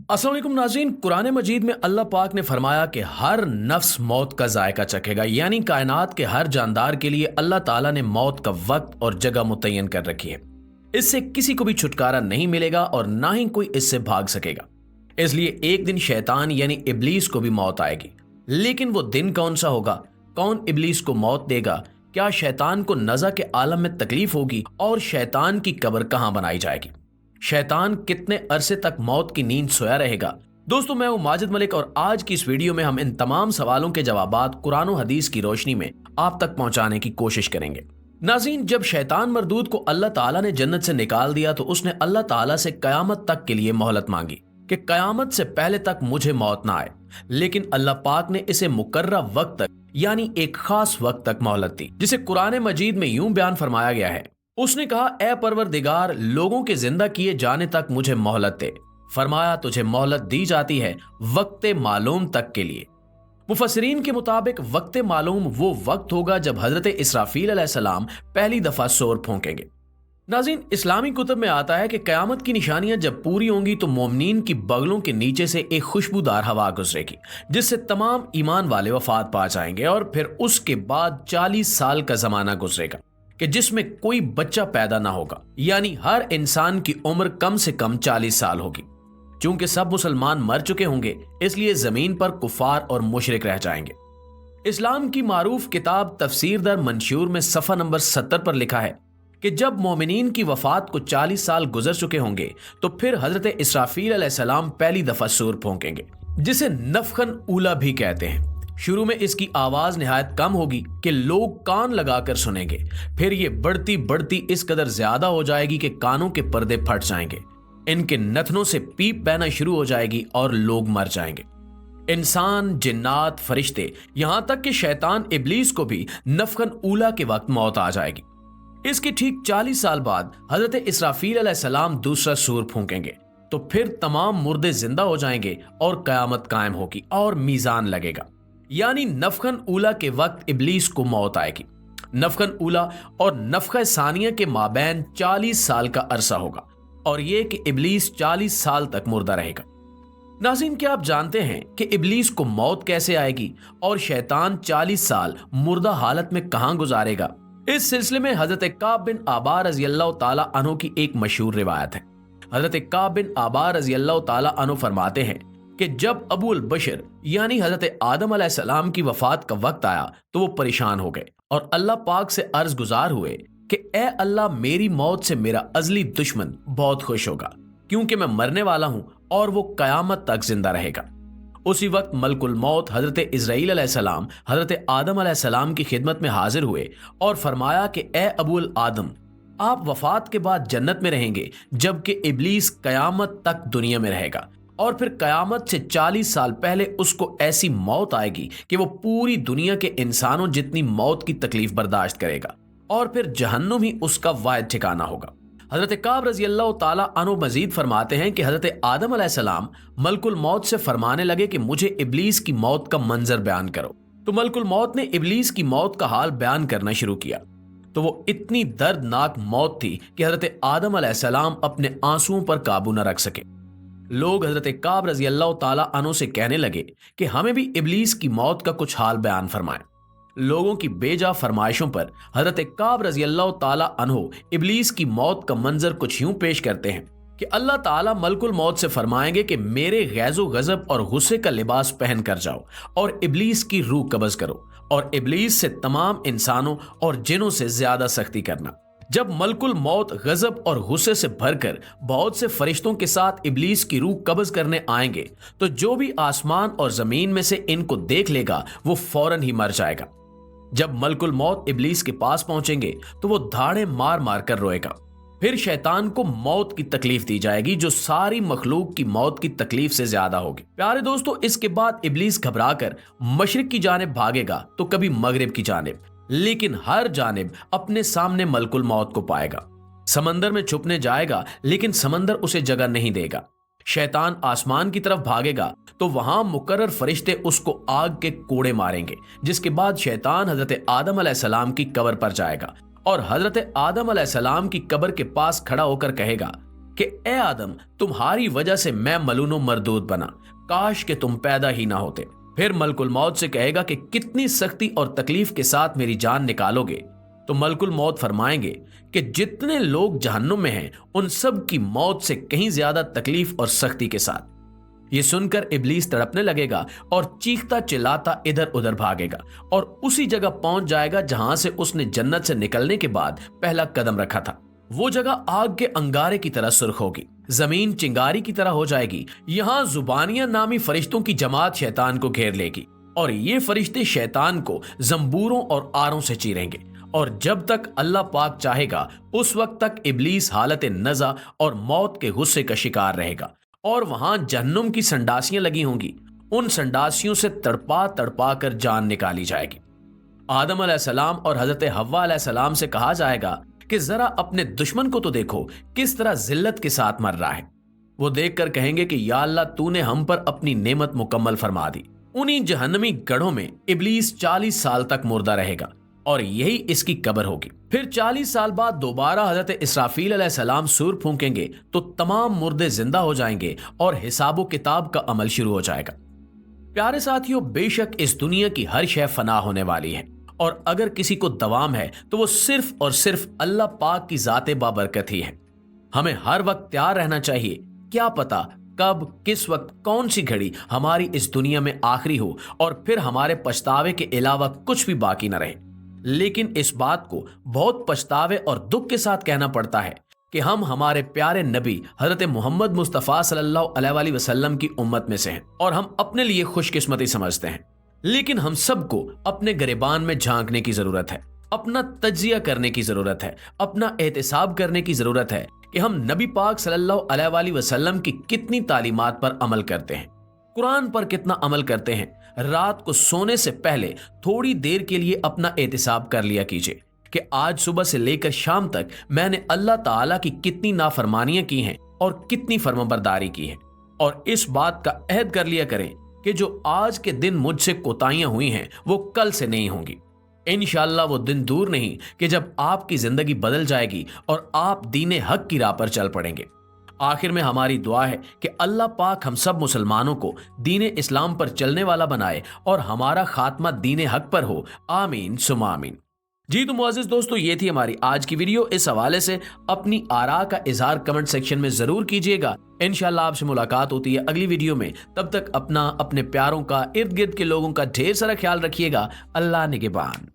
अस्सलाम वालेकुम नाज़रीन, कुरान मजीद में अल्लाह पाक ने फरमाया कि हर नफ्स मौत का जायका चखेगा, यानी कायनात के हर जानदार के लिए अल्लाह ताला ने मौत का वक्त और जगह मुतय्यन कर रखी है। इससे किसी को भी छुटकारा नहीं मिलेगा और ना ही कोई इससे भाग सकेगा। इसलिए एक दिन शैतान यानी इब्लीस को भी मौत आएगी। लेकिन वो दिन कौन सा होगा? कौन इब्लीस को मौत देगा? क्या शैतान को नज़ा के आलम में तकलीफ होगी? और शैतान की कब्र कहां बनाई जाएगी? शैतान कितने अरसे तक मौत की नींद सोया रहेगा? दोस्तों, मैं हूं माजिद मलिक और आज की इस वीडियो में हम इन तमाम सवालों के जवाबात कुरान और हदीस की रोशनी में आप तक पहुंचाने की कोशिश करेंगे। नाज़रीन, जब शैतान मरदूद को अल्लाह ताला ने जन्नत से निकाल दिया तो उसने अल्लाह ताला से कयामत तक के लिए मोहलत मांगी कि कयामत से पहले तक मुझे मौत ना आए। लेकिन अल्लाह पाक ने इसे मुकर्रर वक्त तक यानी एक खास वक्त तक मोहलत दी, जिसे कुरान मजीद में यूं बयान फरमाया गया है। उसने कहा, ए परवरदिगार, लोगों के जिंदा किए जाने तक मुझे मोहलत दे। फरमाया, तुझे मोहलत दी जाती है वक्त मालूम तक के लिए। मुफस्सिरीन के मुताबिक वक्त मालूम वो वक्त होगा जब हजरत इसराफील अलैहिस्सलाम पहली दफा सोर फूंकेंगे। नाज़रीन, इस्लामी कुतुब में आता है कि कयामत की निशानियां जब पूरी होंगी तो मोमिनीन की बगलों के नीचे से एक खुशबूदार हवा गुजरेगी, जिससे तमाम ईमान वाले वफात पा जाएंगे और फिर उसके बाद 40 साल का जमाना गुजरेगा कि जिसमें कोई बच्चा पैदा ना होगा, यानी हर इंसान की उम्र कम से कम 40 साल होगी। चूंकि सब मुसलमान मर चुके होंगे, इसलिए जमीन पर कुफार और मुशरिक रह जाएंगे। इस्लाम की मारूफ किताब तफसीर दर मंशूर में सफ़ा नंबर 70 पर लिखा है कि जब मोमिनीन की वफात को 40 साल गुजर चुके होंगे तो फिर हजरत इसराफील अलैहिस्सलाम पहली दफा सूर फूंकेंगे, जिसे नफखन ऊला भी कहते हैं। शुरू में इसकी आवाज निहायत कम होगी कि लोग कान लगाकर सुनेंगे, फिर ये बढ़ती बढ़ती इस कदर ज्यादा हो जाएगी कि कानों के पर्दे फट जाएंगे, इनके नथनों से पीप बहना शुरू हो जाएगी और लोग मर जाएंगे। इंसान, जिन्नात, फरिश्ते, यहां तक कि शैतान इब्लीस को भी नफखन ऊला के वक्त मौत आ जाएगी। इसके ठीक 40 साल बाद हजरत इसराफील अलैहिस्सलाम दूसरा सूर फूंकेंगे तो फिर तमाम मुर्दे जिंदा हो जाएंगे और कयामत कायम होगी और मीजान लगेगा। यानी नफखन ऊला के वक्त इब्लीस को मौत आएगी। नफखन ऊला और नफखा सानिया के माबैन 40 साल का अरसा होगा और यह कि इब्लीस 40 साल तक मुर्दा रहेगा। नाज़रीन, क्या आप जानते हैं कि इब्लीस को मौत कैसे आएगी और शैतान 40 साल मुर्दा हालत में कहां गुजारेगा? इस सिलसिले में हजरत काब बिन आबार रज़ियल्लाहु ताला अन्हु की एक मशहूर रिवायत है। हजरत काब बिन आबार रज़ियल्लाहु ताला अन्हु फरमाते हैं कि जब अबूल बशर यानी हजरत आदम अलैहिस्सलाम की वफात का वक्त आया तो वो परेशान हो गए और अल्लाह पाक से अर्ज गुजार हुए कि ए अल्लाह, मेरी मौत से मेरा अजली दुश्मन बहुत खुश होगा, क्योंकि मैं मरने वाला हूं और वो कयामत तक जिंदा रहेगा। उसी वक्त मलकुल मौत हजरत इज़राइल अलैहिस्सलाम हजरत आदम अलैहिस्सलाम की खिदमत में हाजिर हुए और फरमाया कि ए अबूल आदम, आप वफात के बाद जन्नत में रहेंगे, जबकि इब्लीस कयामत तक दुनिया में रहेगा और फिर कयामत से 40 साल पहले उसको ऐसी मौत आएगी कि वो पूरी दुनिया के इंसानों जितनी मौत की तकलीफ बर्दाश्त करेगा और फिर जहन्नुम ही उसका वाहिद ठिकाना होगा। हजरत काब रज़ियल्लाहु ताला अन्हु मजीद फरमाते हैं कि हजरत आदम अलैहिस्सलाम मलकुल मौत से फरमाने लगे कि मुझे इब्लीस की मौत का मंजर बयान करो। तो मलकुल मौत ने इब्लीस की मौत का हाल बयान करना शुरू किया तो वो इतनी दर्दनाक मौत थी कि हजरत आदम अलैहिस्सलाम अपने आंसुओं पर काबू न रख सके। लोग हजरत काब रज़ियल्लाहु ताला अन्हु से कहने लगे कि हमें भी इब्लीस की मौत का कुछ हाल बयान फरमाएं। लोगों की बेजा फरमाइशों पर हजरत काब रज़ियल्लाहु ताला अन्हु इब्लीस की मौत का मंजर कुछ यूं पेश करते हैं कि अल्लाह ताला मलकुल मौत से फरमाएंगे कि मेरे गैज़ो गज़ब और गुस्से का लिबास पहन कर जाओ और इब्लीस की रूह कब्ज़ करो और इब्लीस से तमाम इंसानों और जिनों से ज्यादा सख्ती करना। जब मलकुल मौत गजब और गुस्से से भरकर बहुत से फरिश्तों के साथ इब्लीस की रूह कब्ज करने आएंगे तो जो भी आसमान और जमीन में से इनको देख लेगा वो फौरन ही मर जाएगा। जब मलकुल मौत इब्लीस के पास पहुंचेंगे तो वो धाड़े मार मार कर रोएगा। फिर शैतान को मौत की तकलीफ दी जाएगी जो सारी मखलूक की मौत की तकलीफ से ज्यादा होगी। प्यारे दोस्तों, इसके बाद इब्लीस घबराकर मशरिक की जानिब भागेगा तो कभी मगरिब की जानिब, लेकिन हर जानिब अपने सामने मलकुल मौत को पाएगा। समंदर में छुपने जाएगा लेकिन समंदर उसे जगह नहीं देगा। शैतान आसमान की तरफ भागेगा तो वहां मुकर्रर फरिश्ते उसको आग के कोड़े मारेंगे, जिसके बाद शैतान हजरत आदम अलैहिस्सलाम की कब्र पर जाएगा और हजरत आदम अलैहिस्सलाम की कब्र के पास खड़ा होकर कहेगा कि ए आदम, तुम्हारी वजह से मैं मलून मरदूद बना, काश कि तुम पैदा ही ना होते। फिर मलकुल मौत से कहेगा कि कितनी सख्ती और तकलीफ के साथ मेरी जान निकालोगे। तो मलकुल मौत फरमाएंगे कि जितने लोग जहन्नुम में हैं उन सब की मौत से कहीं ज्यादा तकलीफ और सख्ती के साथ। ये सुनकर इब्लीस तड़पने लगेगा और चीखता चिल्लाता इधर उधर भागेगा और उसी जगह पहुंच जाएगा जहां से उसने जन्नत से निकलने के बाद पहला कदम रखा था। वो जगह आग के अंगारे की तरह सुर्ख होगी, जमीन चिंगारी की तरह हो जाएगी। यहाँ जुबानिया नामी फरिश्तों की जमात शैतान को घेर लेगी और ये फरिश्ते शैतान को जंबूरों और आरों से चीरेंगे। और जब तक अल्लाह पाक चाहेगा उस वक्त तक इब्लीस हालत नज़ा और मौत के गुस्से का शिकार रहेगा और वहां जहन्नुम की संडासियां लगी होंगी। उन संडासियों से तड़पा तड़पा कर जान निकाली जाएगी। आदम अलैहिस्सलाम और हजरत हव्वा अलैहिस्सलाम से कहा जाएगा कि जरा अपने दुश्मन को तो देखो किस तरह जिल्लत के साथ मर रहा है। वो देखकर कहेंगे कि या अल्लाह, तूने हम पर अपनी नेमत मुकम्मल फरमा दी। उन्हीं जहन्नमी गढ़ों में इब्लीस 40 साल तक मुर्दा रहेगा और यही इसकी कब्र होगी। फिर 40 साल बाद दोबारा हजरत इसराफील अलैहिस्सलाम सूर फूंकेंगे तो तमाम मुर्दे जिंदा हो जाएंगे और हिसाबो किताब का अमल शुरू हो जाएगा। प्यारे साथियों, बेशक इस दुनिया की हर शय फना होने वाली है और अगर किसी को दवाम है तो वो सिर्फ और सिर्फ अल्लाह पाक की ज़ाते बाबरकत ही है। हमें हर वक्त तैयार रहना चाहिए, क्या पता कब किस वक्त कौन सी घड़ी हमारी इस दुनिया में आखिरी हो और फिर हमारे पछतावे के अलावा कुछ भी बाकी न रहे। लेकिन इस बात को बहुत पछतावे और दुख के साथ कहना पड़ता है कि हम हमारे प्यारे नबी हजरत मोहम्मद मुस्तफ़ा सल्लल्लाहु अलैहि वसल्लम की उम्मत में से हैं और हम अपने लिए खुशकिस्मती समझते हैं। लेकिन हम सबको अपने गिरेबान में झांकने की जरूरत है, अपना तज्जिया करने की जरूरत है, अपना एहतिसाब करने की जरूरत है कि हम नबी पाक सल्लल्लाहु अलैहि वसल्लम की कितनी तालीमात पर अमल करते हैं, कुरान पर कितना अमल करते हैं। रात को सोने से पहले थोड़ी देर के लिए अपना एहतिसाब कर लिया कीजिए कि आज सुबह से लेकर शाम तक मैंने अल्लाह ताला की कितनी नाफरमानियां की हैं और कितनी फर्माबरदारी की है। और इस बात का अहद कर लिया करें कि जो आज के दिन मुझसे कोताहियां हुई हैं वो कल से नहीं होंगी। इंशाअल्लाह वो दिन दूर नहीं कि जब आपकी जिंदगी बदल जाएगी और आप दीने हक की राह पर चल पड़ेंगे। आखिर में हमारी दुआ है कि अल्लाह पाक हम सब मुसलमानों को दीने इस्लाम पर चलने वाला बनाए और हमारा खात्मा दीने हक पर हो। आमीन सुमा आमीन। जी तो मुअज़्ज़िज़ दोस्तों, ये थी हमारी आज की वीडियो। इस हवाले से अपनी आरा का इजहार कमेंट सेक्शन में जरूर कीजिएगा। इंशाअल्लाह आपसे मुलाकात होती है अगली वीडियो में। तब तक अपना, अपने प्यारों का, इर्द गिर्द के लोगों का ढेर सारा ख्याल रखिएगा। अल्लाह निगहबान।